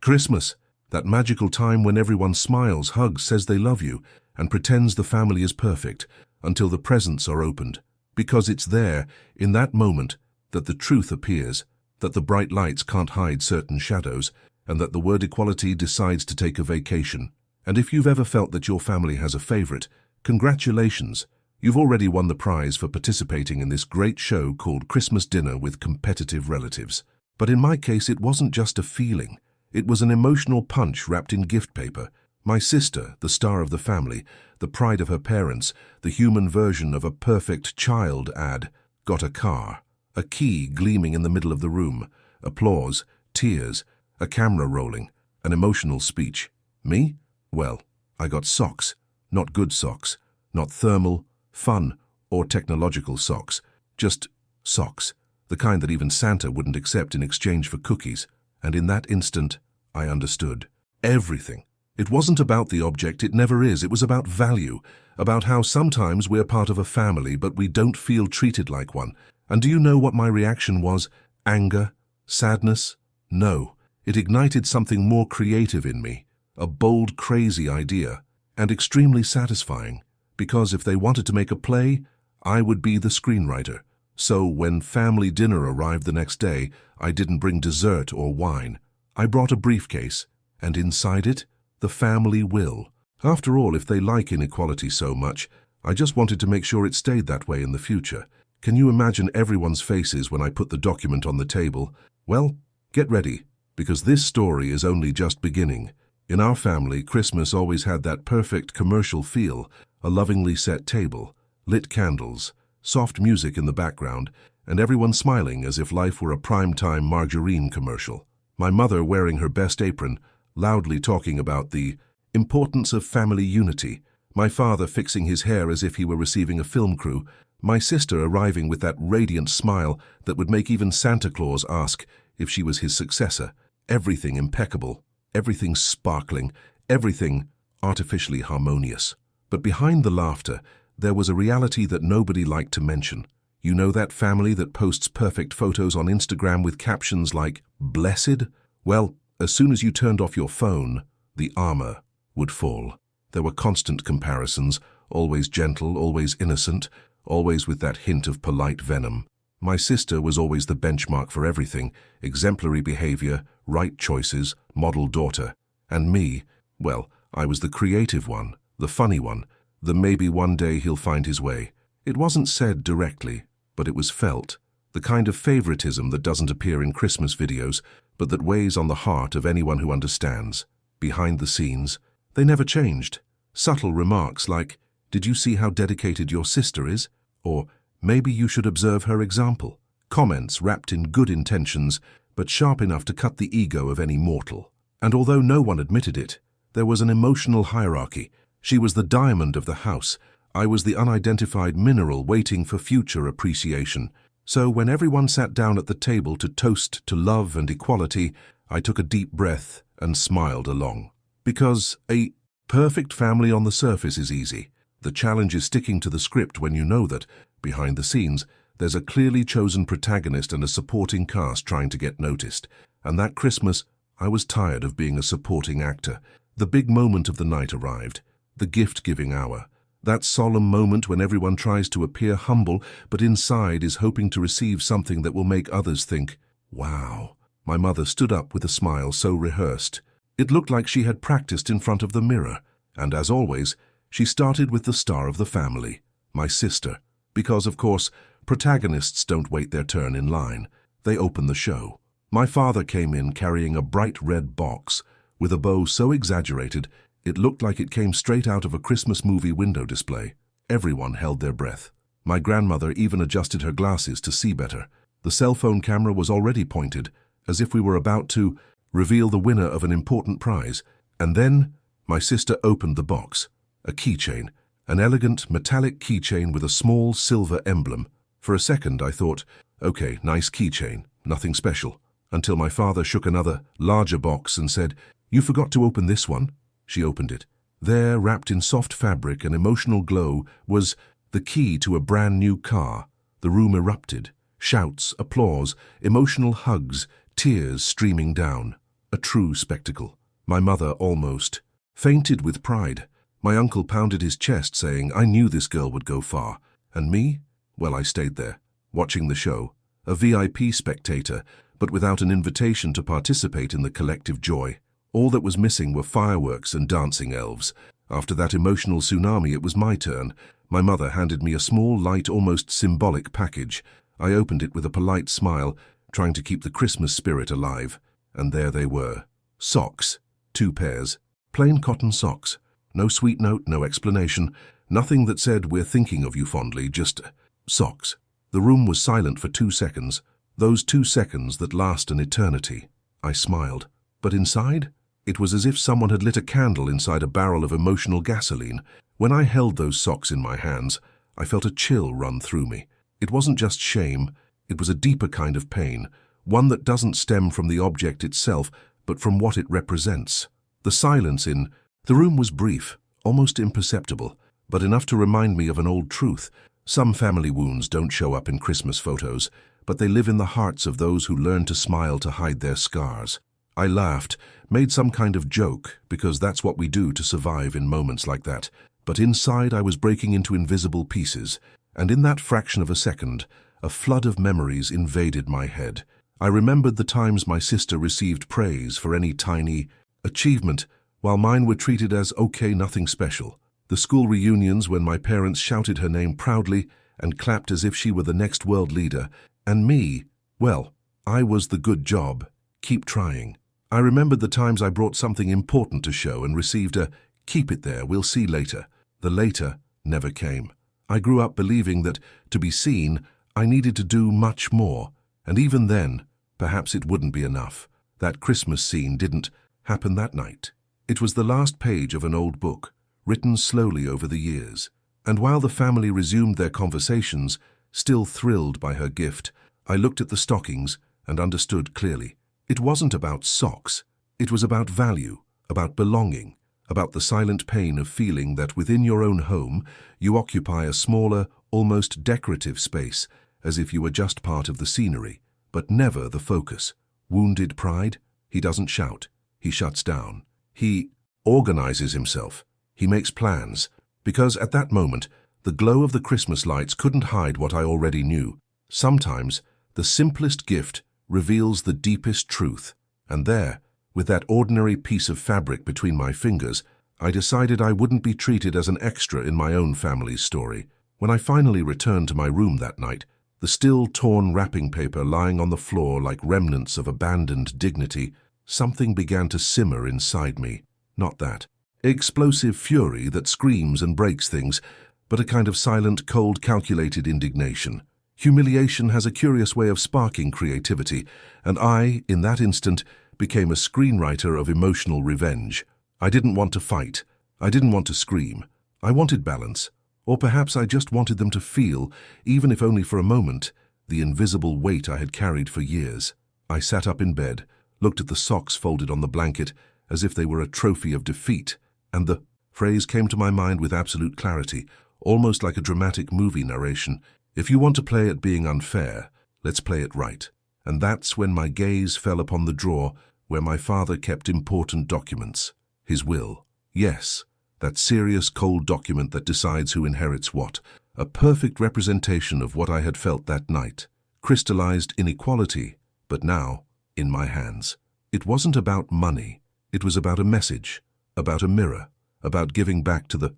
Christmas, that magical time when everyone smiles, hugs, says they love you, and pretends the family is perfect until the presents are opened. Because it's there, in that moment, that the truth appears, that the bright lights can't hide certain shadows, and that the word equality decides to take a vacation. And if you've ever felt that your family has a favorite, congratulations. You've already won the prize for participating in this great show called Christmas Dinner with Competitive Relatives. But in my case, it wasn't just a feeling. It was an emotional punch wrapped in gift paper. My sister, the star of the family, the pride of her parents, the human version of a perfect child ad, got a car, a key gleaming in the middle of the room, applause, tears, a camera rolling, an emotional speech. Me? Well, I got socks. Not good socks, not thermal, fun, or technological socks. Just socks, the kind that even Santa wouldn't accept in exchange for cookies. And in that instant, I understood. Everything. It wasn't about the object, it never is. It was about value, about how sometimes we're part of a family, but we don't feel treated like one. And do you know what my reaction was? Anger? Sadness? No. It ignited something more creative in me, a bold, crazy idea, and extremely satisfying, because if they wanted to make a play, I would be the screenwriter. So when family dinner arrived the next day, I didn't bring dessert or wine. I brought a briefcase, and inside it, the family will. After all, if they like inequality so much, I just wanted to make sure it stayed that way in the future. Can you imagine everyone's faces when I put the document on the table? Well, get ready, because this story is only just beginning. In our family, Christmas always had that perfect commercial feel, a lovingly set table, lit candles, soft music in the background, and everyone smiling as if life were a primetime margarine commercial. My mother wearing her best apron, loudly talking about the importance of family unity, my father fixing his hair as if he were receiving a film crew, my sister arriving with that radiant smile that would make even Santa Claus ask if she was his successor. Everything impeccable, everything sparkling, everything artificially harmonious. But behind the laughter, there was a reality that nobody liked to mention. You know that family that posts perfect photos on Instagram with captions like, "Blessed"? Well, as soon as you turned off your phone, the armor would fall. There were constant comparisons, always gentle, always innocent, always with that hint of polite venom. My sister was always the benchmark for everything, exemplary behavior, right choices, model daughter. And me, well, I was the creative one, the funny one, the maybe one day he'll find his way. It wasn't said directly, but it was felt. The kind of favoritism that doesn't appear in Christmas videos, but that weighs on the heart of anyone who understands. Behind the scenes, they never changed. Subtle remarks like, "Did you see how dedicated your sister is?" Or, "Maybe you should observe her example." Comments wrapped in good intentions, but sharp enough to cut the ego of any mortal. And although no one admitted it, there was an emotional hierarchy. She was the diamond of the house. I was the unidentified mineral waiting for future appreciation. So when everyone sat down at the table to toast to love and equality, I took a deep breath and smiled along. Because a perfect family on the surface is easy. The challenge is sticking to the script when you know that, behind the scenes, there's a clearly chosen protagonist and a supporting cast trying to get noticed. And that Christmas, I was tired of being a supporting actor. The big moment of the night arrived, the gift-giving hour. That solemn moment when everyone tries to appear humble, but inside is hoping to receive something that will make others think, "Wow." My mother stood up with a smile so rehearsed. It looked like she had practiced in front of the mirror. And as always, she started with the star of the family, my sister. Because, of course, protagonists don't wait their turn in line. They open the show. My father came in carrying a bright red box, with a bow so exaggerated it looked like it came straight out of a Christmas movie window display. Everyone held their breath. My grandmother even adjusted her glasses to see better. The cell phone camera was already pointed, as if we were about to reveal the winner of an important prize. And then my sister opened the box. A keychain, an elegant metallic keychain with a small silver emblem. For a second I thought, okay, nice keychain, nothing special. Until my father shook another, larger box and said, "You forgot to open this one." She opened it. There, wrapped in soft fabric and emotional glow, was the key to a brand new car. The room erupted. Shouts, applause, emotional hugs, tears streaming down. A true spectacle. My mother almost fainted with pride. My uncle pounded his chest, saying, "I knew this girl would go far." And me? Well, I stayed there, watching the show, a VIP spectator, but without an invitation to participate in the collective joy. All that was missing were fireworks and dancing elves. After that emotional tsunami, it was my turn. My mother handed me a small, light, almost symbolic package. I opened it with a polite smile, trying to keep the Christmas spirit alive. And there they were. Socks. 2 pairs. Plain cotton socks. No sweet note, no explanation. Nothing that said, "We're thinking of you fondly," just socks. The room was silent for 2 seconds. Those 2 seconds that last an eternity. I smiled. But inside? It was as if someone had lit a candle inside a barrel of emotional gasoline. When I held those socks in my hands, I felt a chill run through me. It wasn't just shame, it was a deeper kind of pain, one that doesn't stem from the object itself, but from what it represents. The silence in the room was brief, almost imperceptible, but enough to remind me of an old truth. Some family wounds don't show up in Christmas photos, but they live in the hearts of those who learn to smile to hide their scars. I laughed, made some kind of joke, because that's what we do to survive in moments like that. But inside I was breaking into invisible pieces, and in that fraction of a second, a flood of memories invaded my head. I remembered the times my sister received praise for any tiny achievement, while mine were treated as okay, nothing special. The school reunions when my parents shouted her name proudly and clapped as if she were the next world leader. And me, well, I was the good job. Keep trying. I remembered the times I brought something important to show and received a "keep it there, we'll see later." The later never came. I grew up believing that, to be seen, I needed to do much more. And even then, perhaps it wouldn't be enough. That Christmas scene didn't happen that night. It was the last page of an old book, written slowly over the years. And while the family resumed their conversations, still thrilled by her gift, I looked at the stockings and understood clearly. It wasn't about socks. It was about value, about belonging, about the silent pain of feeling that within your own home you occupy a smaller, almost decorative space, as if you were just part of the scenery, but never the focus. Wounded pride? He doesn't shout. He shuts down. He organizes himself. He makes plans. Because at that moment, the glow of the Christmas lights couldn't hide what I already knew. Sometimes, the simplest gift reveals the deepest truth. And there, with that ordinary piece of fabric between my fingers, I decided I wouldn't be treated as an extra in my own family's story. When I finally returned to my room that night, the still torn wrapping paper lying on the floor like remnants of abandoned dignity, something began to simmer inside me. Not that explosive fury that screams and breaks things, but a kind of silent, cold, calculated indignation. Humiliation has a curious way of sparking creativity, and I, in that instant, became a screenwriter of emotional revenge. I didn't want to fight. I didn't want to scream. I wanted balance. Or perhaps I just wanted them to feel, even if only for a moment, the invisible weight I had carried for years. I sat up in bed, looked at the socks folded on the blanket, as if they were a trophy of defeat, and the phrase came to my mind with absolute clarity, almost like a dramatic movie narration. If you want to play at being unfair, let's play it right. And that's when my gaze fell upon the drawer where my father kept important documents. His will. Yes, that serious, cold document that decides who inherits what. A perfect representation of what I had felt that night. Crystallized inequality, but now in my hands. It wasn't about money. It was about a message, about a mirror, about giving back to the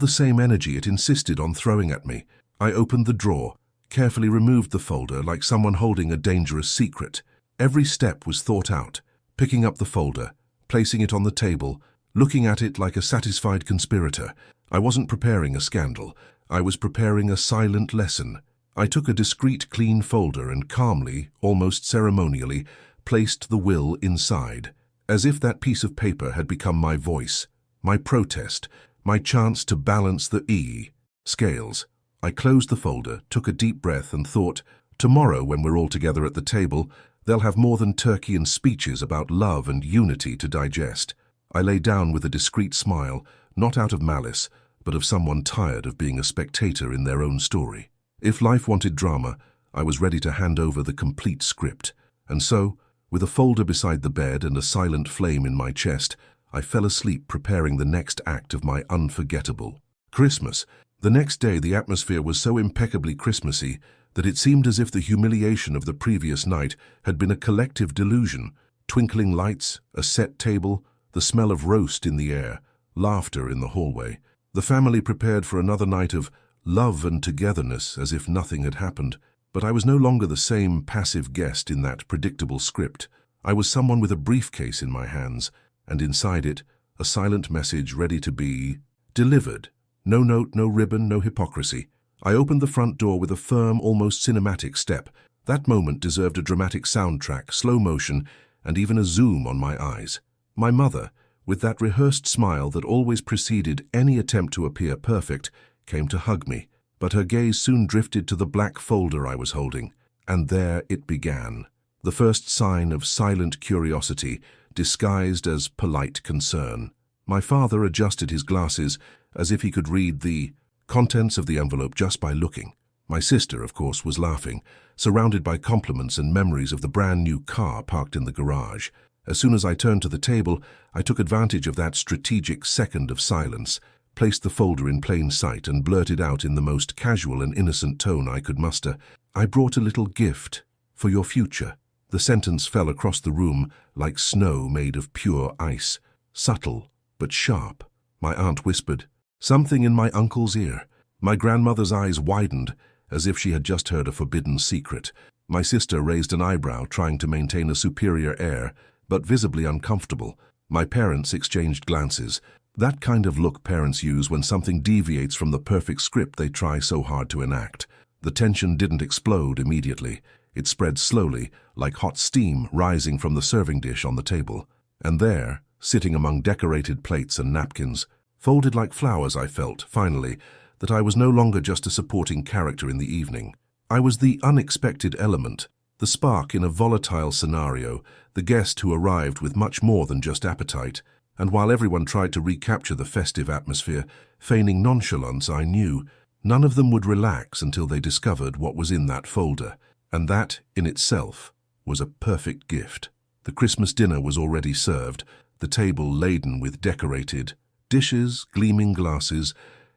same energy it insisted on throwing at me. I opened the drawer, carefully removed the folder like someone holding a dangerous secret. Every step was thought out, picking up the folder, placing it on the table, looking at it like a satisfied conspirator. I wasn't preparing a scandal. I was preparing a silent lesson. I took a discreet, clean folder and calmly, almost ceremonially, placed the will inside, as if that piece of paper had become my voice, my protest, my chance to balance the scales. I closed the folder, took a deep breath and thought, tomorrow when we're all together at the table, they'll have more than turkey and speeches about love and unity to digest. I lay down with a discreet smile, not out of malice, but of someone tired of being a spectator in their own story. If life wanted drama, I was ready to hand over the complete script. And so, With a folder beside the bed and a silent flame in my chest, I fell asleep preparing the next act of my unforgettable Christmas. The next day the atmosphere was so impeccably Christmassy that it seemed as if the humiliation of the previous night had been a collective delusion. Twinkling lights, a set table, the smell of roast in the air, laughter in the hallway. The family prepared for another night of love and togetherness as if nothing had happened. But I was no longer the same passive guest in that predictable script. I was someone with a briefcase in my hands, and inside it, a silent message ready to be delivered. No note, no ribbon, no hypocrisy. I opened the front door with a firm, almost cinematic step. That moment deserved a dramatic soundtrack, slow motion, and even a zoom on my eyes. My mother, with that rehearsed smile that always preceded any attempt to appear perfect, came to hug me, but her gaze soon drifted to the black folder I was holding, and there it began. The first sign of silent curiosity, disguised as polite concern. My father adjusted his glasses as if he could read the contents of the envelope just by looking. My sister, of course, was laughing, surrounded by compliments and memories of the brand new car parked in the garage. As soon as I turned to the table, I took advantage of that strategic second of silence, placed the folder in plain sight and blurted out in the most casual and innocent tone I could muster, "I brought a little gift for your future." The sentence fell across the room like snow made of pure ice, subtle but sharp. My aunt whispered something in my uncle's ear. My grandmother's eyes widened as if she had just heard a forbidden secret. My sister raised an eyebrow, trying to maintain a superior air, but visibly uncomfortable. My parents exchanged glances, that kind of look parents use when something deviates from the perfect script they try so hard to enact. The tension didn't explode immediately. It spread slowly, like hot steam rising from the serving dish on the table. And there, sitting among decorated plates and napkins, folded like flowers, I felt, finally, that I was no longer just a supporting character in the evening. I was the unexpected element, the spark in a volatile scenario, the guest who arrived with much more than just appetite. And while everyone tried to recapture the festive atmosphere, feigning nonchalance, I knew none of them would relax until they discovered what was in that folder. And that, in itself, was a perfect gift. The Christmas dinner was already served, the table laden with decorated dishes, gleaming glasses,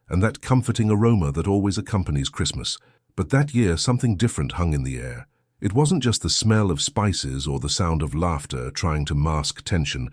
and that comforting aroma that always accompanies Christmas. But that year something different hung in the air. It wasn't just the smell of spices or the sound of laughter trying to mask tension.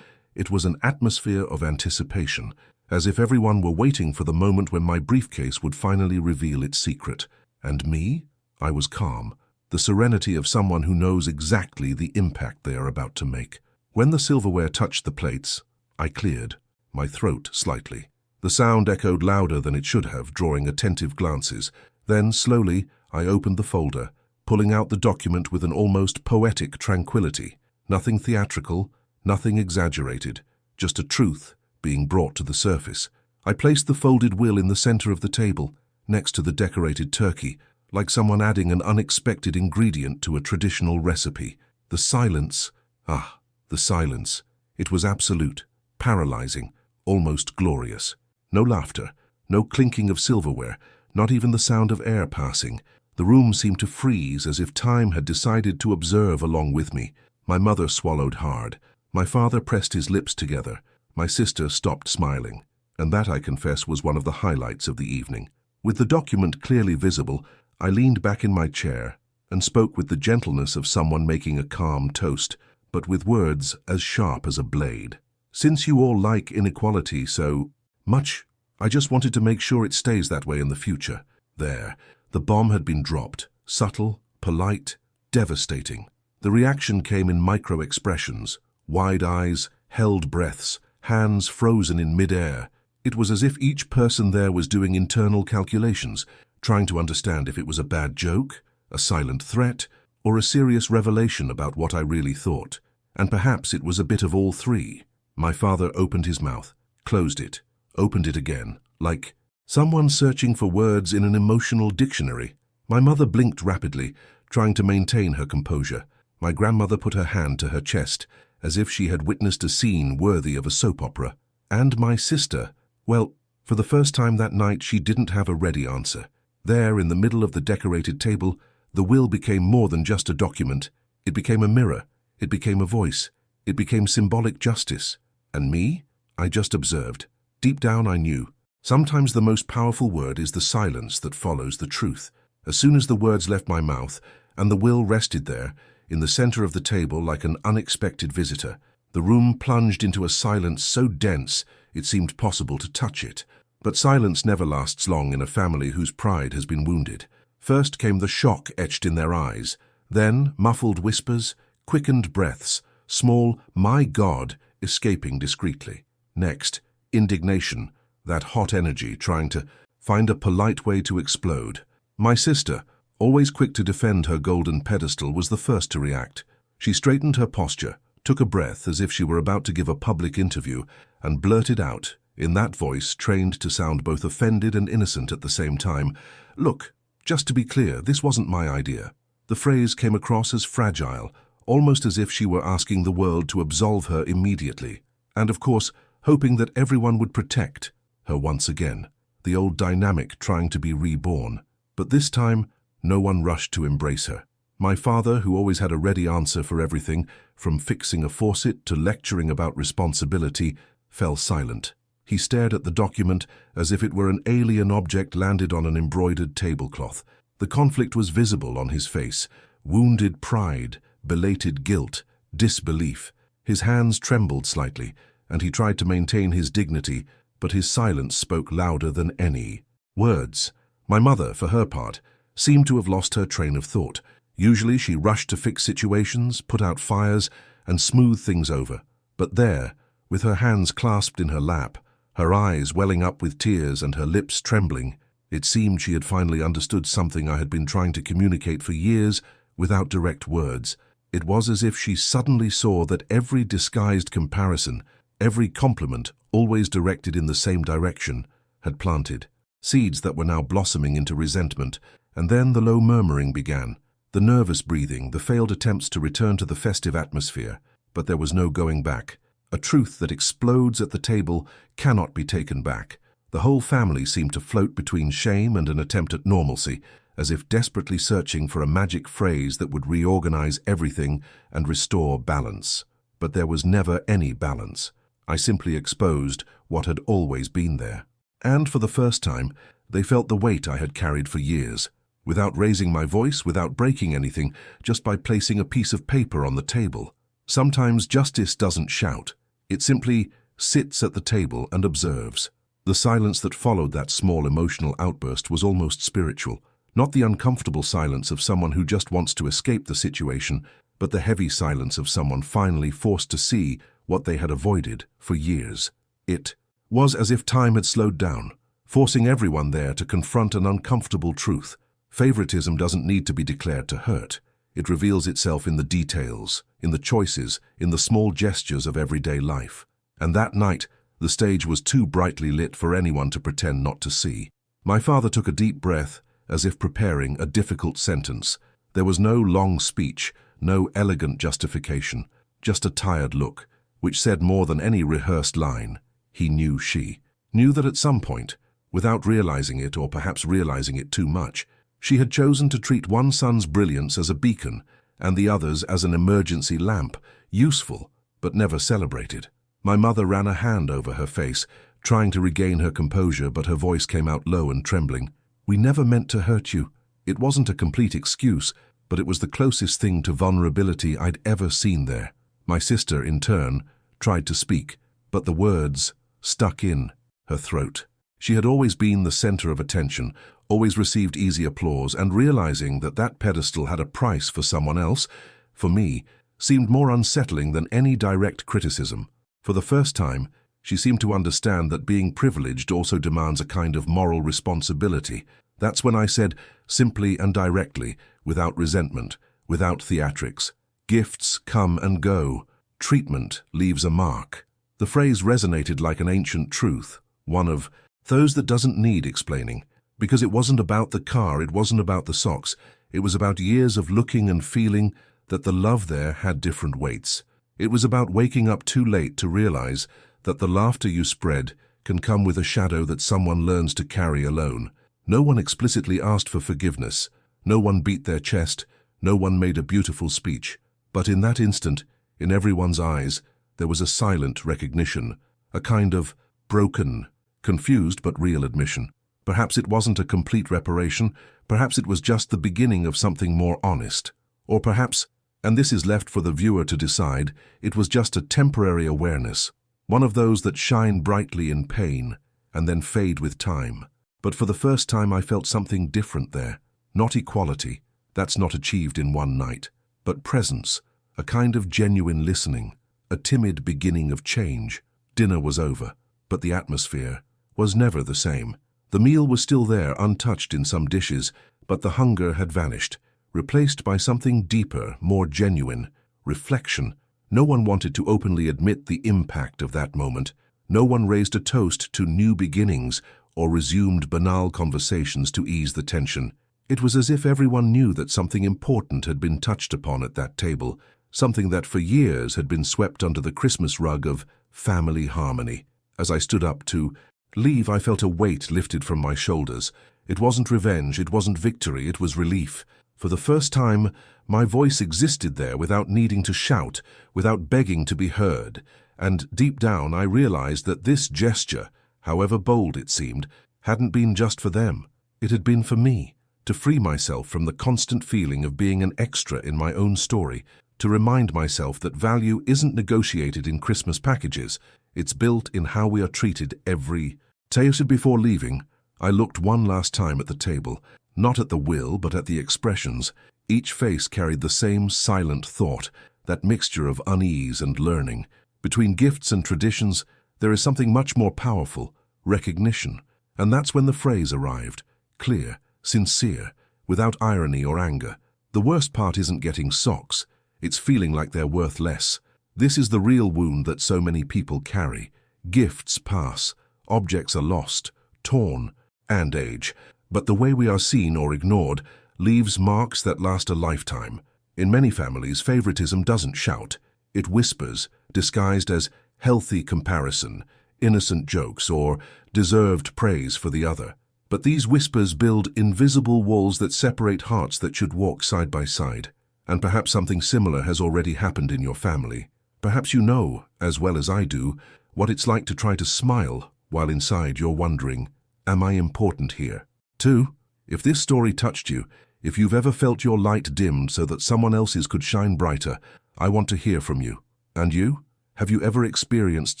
It was an atmosphere of anticipation, as if everyone were waiting for the moment when my briefcase would finally reveal its secret. And me? I was calm, the serenity of someone who knows exactly the impact they are about to make. When the silverware touched the plates, I cleared, my throat slightly. The sound echoed louder than it should have, drawing attentive glances. Then, slowly, I opened the folder, pulling out the document with an almost poetic tranquility. Nothing theatrical, nothing exaggerated, just a truth being brought to the surface. I placed the folded will in the center of the table, next to the decorated turkey, like someone adding an unexpected ingredient to a traditional recipe. The silence, the silence. It was absolute, paralyzing, almost glorious. No laughter, no clinking of silverware, not even the sound of air passing. The room seemed to freeze as if time had decided to observe along with me. My mother swallowed hard. My father pressed his lips together. My sister stopped smiling. And that, I confess, was one of the highlights of the evening. With the document clearly visible, I leaned back in my chair and spoke with the gentleness of someone making a calm toast, but with words as sharp as a blade. Since you all like inequality so much, I just wanted to make sure it stays that way in the future. There, the bomb had been dropped, subtle, polite, devastating. The reaction came in micro-expressions, wide eyes, held breaths, hands frozen in mid-air. It was as if each person there was doing internal calculations, trying to understand if it was a bad joke, a silent threat, or a serious revelation about what I really thought. And perhaps it was a bit of all three. My father opened his mouth, closed it, opened it again, like someone searching for words in an emotional dictionary. My mother blinked rapidly, trying to maintain her composure. My grandmother put her hand to her chest, as if she had witnessed a scene worthy of a soap opera. And my sister, well, for the first time that night she didn't have a ready answer. There, in the middle of the decorated table, the will became more than just a document. It became a mirror. It became a voice. It became symbolic justice. And me? I just observed. Deep down I knew. Sometimes the most powerful word is the silence that follows the truth. As soon as the words left my mouth, and the will rested there, in the center of the table like an unexpected visitor, the room plunged into a silence so dense it seemed possible to touch it. But silence never lasts long in a family whose pride has been wounded. First came the shock etched in their eyes, then muffled whispers, quickened breaths, small "my God" escaping discreetly. Next, indignation, that hot energy trying to find a polite way to explode. My sister, always quick to defend her golden pedestal, was the first to react. She straightened her posture, took a breath as if she were about to give a public interview, and blurted out, in that voice trained to sound both offended and innocent at the same time, "Look, just to be clear, this wasn't my idea." The phrase came across as fragile, almost as if she were asking the world to absolve her immediately, and of course, hoping that everyone would protect her once again, the old dynamic trying to be reborn. But this time, no one rushed to embrace her. My father, who always had a ready answer for everything, from fixing a faucet to lecturing about responsibility, fell silent. He stared at the document as if it were an alien object landed on an embroidered tablecloth. The conflict was visible on his face: wounded pride, belated guilt, disbelief. His hands trembled slightly, and he tried to maintain his dignity, but his silence spoke louder than any words. My mother, for her part, seemed to have lost her train of thought. Usually she rushed to fix situations, put out fires, and smooth things over. But there, with her hands clasped in her lap, her eyes welling up with tears and her lips trembling, it seemed she had finally understood something I had been trying to communicate for years without direct words. It was as if she suddenly saw that every disguised comparison, every compliment, always directed in the same direction, had planted seeds that were now blossoming into resentment. And then the low murmuring began, the nervous breathing, the failed attempts to return to the festive atmosphere. But there was no going back. A truth that explodes at the table cannot be taken back. The whole family seemed to float between shame and an attempt at normalcy, as if desperately searching for a magic phrase that would reorganize everything and restore balance. But there was never any balance. I simply exposed what had always been there. And for the first time, they felt the weight I had carried for years. Without raising my voice, without breaking anything, just by placing a piece of paper on the table. Sometimes justice doesn't shout. It simply sits at the table and observes. The silence that followed that small emotional outburst was almost spiritual. Not the uncomfortable silence of someone who just wants to escape the situation, but the heavy silence of someone finally forced to see what they had avoided for years. It was as if time had slowed down, forcing everyone there to confront an uncomfortable truth. Favoritism doesn't need to be declared to hurt. It reveals itself in the details, in the choices, in the small gestures of everyday life. And that night, the stage was too brightly lit for anyone to pretend not to see. My father took a deep breath, as if preparing a difficult sentence. There was no long speech, no elegant justification, just a tired look, which said more than any rehearsed line. He knew she knew that at some point, without realizing it or perhaps realizing it too much, she had chosen to treat one son's brilliance as a beacon and the other's as an emergency lamp, useful but never celebrated. My mother ran a hand over her face, trying to regain her composure, but her voice came out low and trembling. "We never meant to hurt you." It wasn't a complete excuse, but it was the closest thing to vulnerability I'd ever seen there. My sister, in turn, tried to speak, but the words stuck in her throat. She had always been the center of attention, always received easy applause, and realizing that that pedestal had a price for someone else, for me, seemed more unsettling than any direct criticism. For the first time, she seemed to understand that being privileged also demands a kind of moral responsibility. That's when I said, simply and directly, without resentment, without theatrics, "Gifts come and go. Treatment leaves a mark." The phrase resonated like an ancient truth, one of those that doesn't need explaining, because it wasn't about the car, it wasn't about the socks, it was about years of looking and feeling that the love there had different weights. It was about waking up too late to realize that the laughter you spread can come with a shadow that someone learns to carry alone. No one explicitly asked for forgiveness, no one beat their chest, no one made a beautiful speech. But in that instant, In everyone's eyes, there was a silent recognition, a kind of broken, confused but real admission. Perhaps it wasn't a complete reparation, perhaps it was just the beginning of something more honest. Or perhaps, and this is left for the viewer to decide, it was just a temporary awareness, one of those that shine brightly in pain and then fade with time. But for the first time I felt something different there. Not equality, that's not achieved in one night, but presence, a kind of genuine listening, a timid beginning of change. Dinner was over, but the atmosphere was never the same. The meal was still there, untouched in some dishes, but the hunger had vanished, replaced by something deeper, more genuine, reflection. No one wanted to openly admit the impact of that moment. No one raised a toast to new beginnings or resumed banal conversations to ease the tension. It was as if everyone knew that something important had been touched upon at that table, something that for years had been swept under the Christmas rug of family harmony. As I stood up to leave, I felt a weight lifted from my shoulders. It wasn't revenge, it wasn't victory, it was relief. For the first time, my voice existed there without needing to shout, without begging to be heard. And deep down, I realized that this gesture, however bold it seemed, hadn't been just for them. It had been for me, to free myself from the constant feeling of being an extra in my own story, to remind myself that value isn't negotiated in Christmas packages, it's built in how we are treated every day. Before leaving, I looked one last time at the table, not at the will but at the expressions. Each face carried the same silent thought, that mixture of unease and learning. Between gifts and traditions, there is something much more powerful, recognition. And that's when the phrase arrived, clear, sincere, without irony or anger. The worst part isn't getting socks, it's feeling like they're worth less. This is the real wound that so many people carry. Gifts pass, objects are lost, torn, and age. But the way we are seen or ignored leaves marks that last a lifetime. In many families, favoritism doesn't shout. It whispers, disguised as healthy comparison, innocent jokes, or deserved praise for the other. But these whispers build invisible walls that separate hearts that should walk side by side. And perhaps something similar has already happened in your family. Perhaps you know, as well as I do, what it's like to try to smile while inside you're wondering, am I important here? 2. If this story touched you, if you've ever felt your light dimmed so that someone else's could shine brighter, I want to hear from you. And you? Have you ever experienced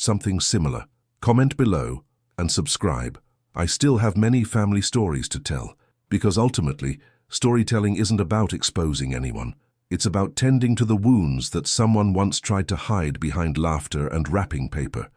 something similar? Comment below and subscribe. I still have many family stories to tell, because ultimately, storytelling isn't about exposing anyone. It's about tending to the wounds that someone once tried to hide behind laughter and wrapping paper.